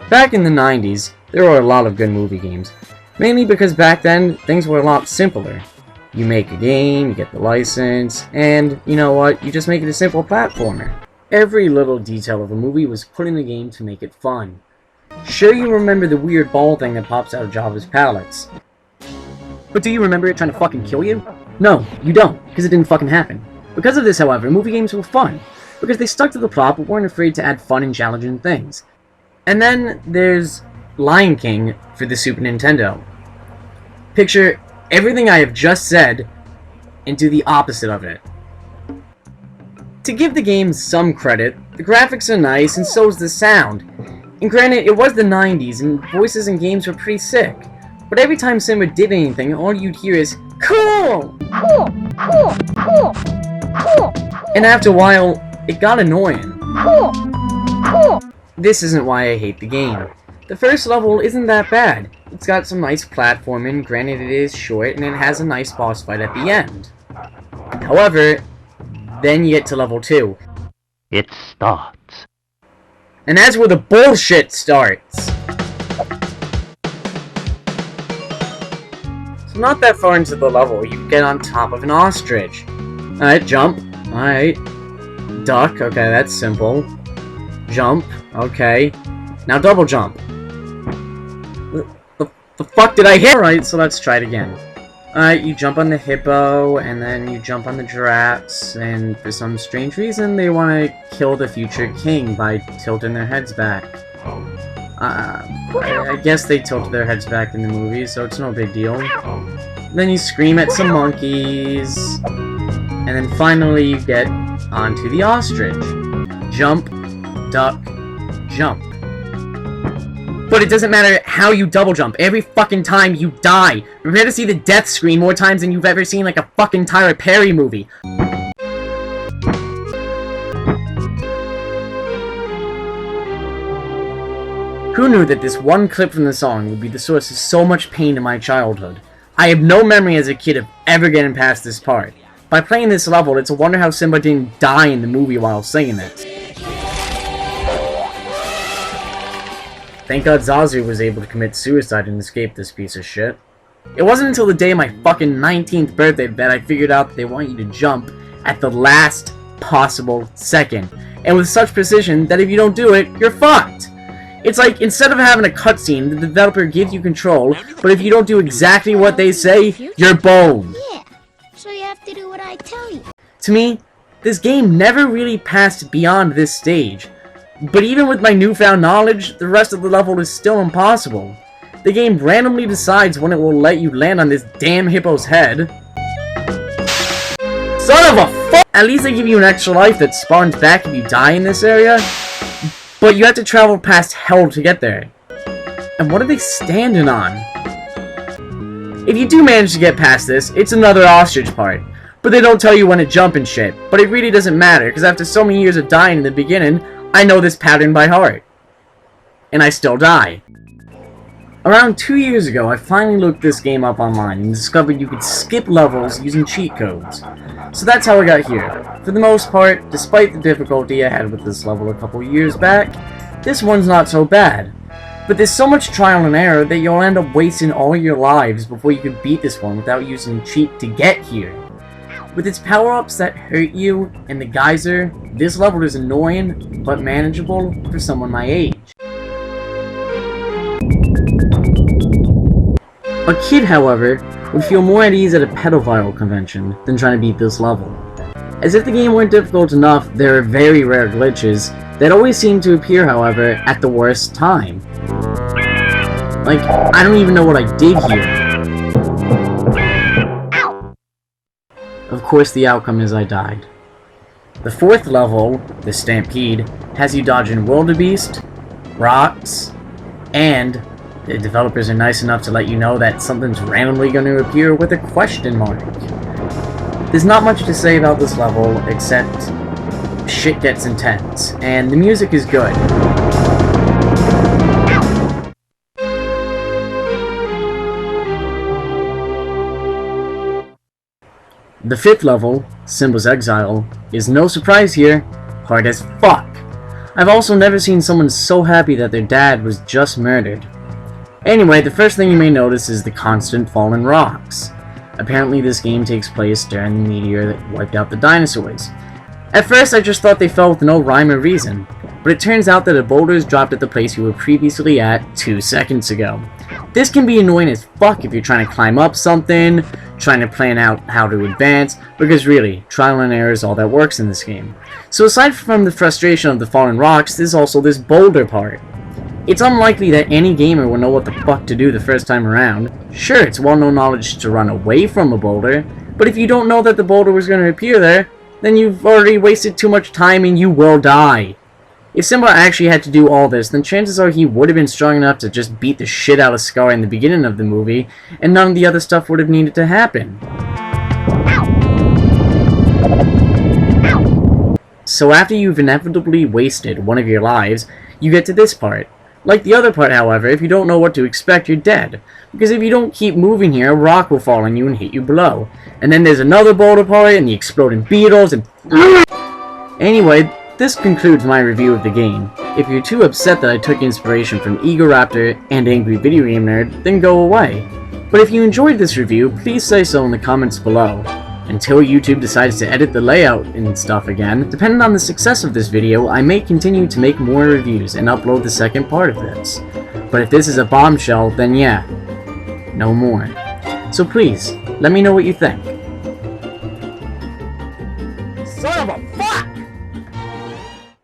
Back in the 90s, there were a lot of good movie games, mainly because back then, things were a lot simpler. You make a game, you get the license, and you know what, you just make it a simple platformer. Every little detail of a movie was put in the game to make it fun. Sure, you remember the weird ball thing that pops out of Java's pallets. But do you remember it trying to fucking kill you? No, you don't, because it didn't fucking happen. Because of this, however, movie games were fun, because they stuck to the plot but weren't afraid to add fun and challenging things. And then there's Lion King for the Super Nintendo. Picture everything I have just said and do the opposite of it. To give the game some credit, the graphics are nice and so is the sound. And granted, it was the 90s and voices in games were pretty sick. But every time Simba did anything, all you'd hear is, "Cool! Cool! Cool! Cool! Cool!" And after a while, it got annoying. Cool! Cool! This isn't why I hate the game. The first level isn't that bad. It's got some nice platforming, granted it is short, and it has a nice boss fight at the end. However, then you get to level 2. It starts. And that's where the bullshit starts. So not that far into the level, you get on top of an ostrich. Alright, jump. Alright. Duck, okay, that's simple. Jump, okay. Now double jump. The fuck did I hit? Alright, so let's try it again. Alright, you jump on the hippo, and then you jump on the giraffes, and for some strange reason, they want to kill the future king by tilting their heads back. I guess they tilted their heads back in the movie, so it's no big deal. Then you scream at some monkeys, and then finally you get onto the ostrich. Jump, duck, jump. But it doesn't matter how you double jump. Every fucking time you die. Prepare to see the death screen more times than you've ever seen like a fucking Tyler Perry movie. Who knew that this one clip from the song would be the source of so much pain in my childhood? I have no memory as a kid of ever getting past this part. By playing this level, it's a wonder how Simba didn't die in the movie while singing it. Thank God Zazu was able to commit suicide and escape this piece of shit. It wasn't until the day of my fucking 19th birthday that I figured out that they want you to jump at the last possible second. And with such precision that if you don't do it, you're fucked! It's like, instead of having a cutscene, the developer gives you control, but if you don't do exactly what they say, you're boned. Yeah, so you have to do what I tell you. To me, this game never really passed beyond this stage. But even with my newfound knowledge, the rest of the level is still impossible. The game randomly decides when it will let you land on this damn hippo's head. Son of a fuck! At least they give you an extra life that spawns back if you die in this area. But you have to travel past hell to get there. And what are they standing on? If you do manage to get past this, it's another ostrich part. But they don't tell you when to jump and shit. But it really doesn't matter, because after so many years of dying in the beginning, I know this pattern by heart. And I still die. Around 2 years ago, I finally looked this game up online and discovered you could skip levels using cheat codes. So that's how I got here. For the most part, despite the difficulty I had with this level a couple years back, this one's not so bad. But there's so much trial and error that you'll end up wasting all your lives before you can beat this one without using cheat to get here. With its power-ups that hurt you and the geyser, this level is annoying, but manageable for someone my age. A kid, however, would feel more at ease at a pedophile convention than trying to beat this level. As if the game weren't difficult enough, there are very rare glitches that always seem to appear, however, at the worst time. Like, I don't even know what I did here. Of course, the outcome is I died. The fourth level, the Stampede, has you dodging wildebeest, rocks, and the developers are nice enough to let you know that something's randomly going to appear with a question mark. There's not much to say about this level, except shit gets intense, and the music is good. The fifth level, Simba's Exile, is no surprise here, hard as fuck. I've also never seen someone so happy that their dad was just murdered. Anyway, the first thing you may notice is the constant fallen rocks. Apparently this game takes place during the meteor that wiped out the dinosaurs. At first I just thought they fell with no rhyme or reason, but it turns out that a boulder is dropped at the place you were previously at 2 seconds ago. This can be annoying as fuck if you're trying to climb up something, trying to plan out how to advance, because really, trial and error is all that works in this game. So aside from the frustration of the fallen rocks, there's also this boulder part. It's unlikely that any gamer will know what the fuck to do the first time around. Sure, it's well-known knowledge to run away from a boulder, but if you don't know that the boulder was going to appear there, then you've already wasted too much time and you will die. If Simba actually had to do all this, then chances are he would have been strong enough to just beat the shit out of Scar in the beginning of the movie, and none of the other stuff would have needed to happen. So after you've inevitably wasted one of your lives, you get to this part. Like the other part, however, if you don't know what to expect, you're dead. Because if you don't keep moving here, a rock will fall on you and hit you below. And then there's another boulder part, and the exploding beetles, and... Anyway, this concludes my review of the game. If you're too upset that I took inspiration from Egoraptor and Angry Video Game Nerd, then go away. But if you enjoyed this review, please say so in the comments below. Until YouTube decides to edit the layout and stuff again, depending on the success of this video, I may continue to make more reviews and upload the second part of this. But if this is a bombshell, then yeah, no more. So please, let me know what you think.